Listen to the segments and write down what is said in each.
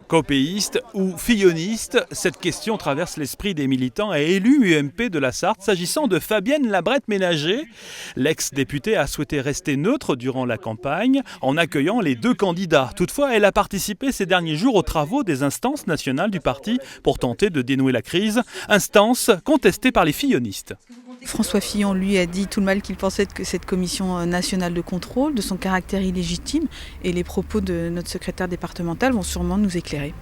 Copéiste ou filloniste, cette question traverse l'esprit des militants et élus UMP de la Sarthe. S'agissant de Fabienne Labrette-Ménager, l'ex-députée a souhaité rester neutre durant la campagne en accueillant les deux candidats. Toutefois, elle a participé ces derniers jours aux travaux des instances nationales du parti pour tenter de dénouer la crise, instances contestées par les fillonistes. François Fillon, lui, a dit tout le mal qu'il pensait de cette commission nationale de contrôle, de son caractère illégitime, et les propos de notre secrétaire départemental vont sûrement nous éclairer.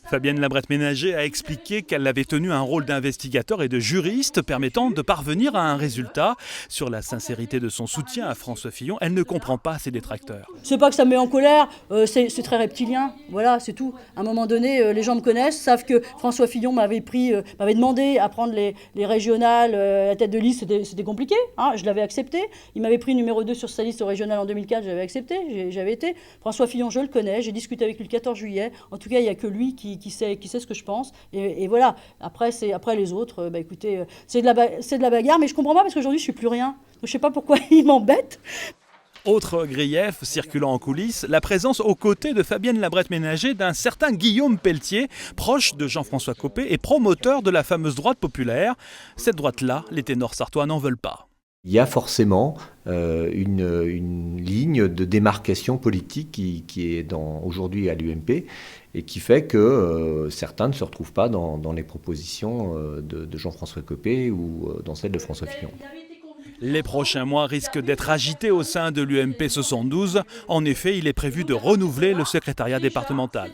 Fabienne Labrette-Ménager a expliqué qu'elle avait tenu un rôle d'investigateur et de juriste permettant de parvenir à un résultat. Sur la sincérité de son soutien à François Fillon, elle ne comprend pas ses détracteurs. C'est pas que ça me met en colère, c'est très reptilien, voilà, c'est tout. À un moment donné, les gens me connaissent, savent que François Fillon m'avait demandé à prendre les régionales, la tête de liste, c'était compliqué, hein, je l'avais accepté. Il m'avait pris numéro 2 sur sa liste au régional en 2004, j'avais accepté, j'avais été. François Fillon, je le connais, j'ai discuté avec lui le 14 juillet, en tout cas, il n'y a que lui qui sait ce que je pense, et voilà. Après les autres, écoutez, c'est de la bagarre, mais je comprends pas parce qu'aujourd'hui je suis plus rien. Donc, je sais pas pourquoi ils m'embêtent. Autre grief circulant en coulisses, la présence aux côtés de Fabienne Labrette-Ménager d'un certain Guillaume Pelletier, proche de Jean-François Copé et promoteur de la fameuse droite populaire. Cette droite-là, les ténors sartois n'en veulent pas. Il y a forcément une ligne de démarcation politique qui est aujourd'hui à l'UMP et qui fait que certains ne se retrouvent pas dans les propositions de Jean-François Copé ou dans celles de François Fillon. Les prochains mois risquent d'être agités au sein de l'UMP 72. En effet, il est prévu de renouveler le secrétariat départemental.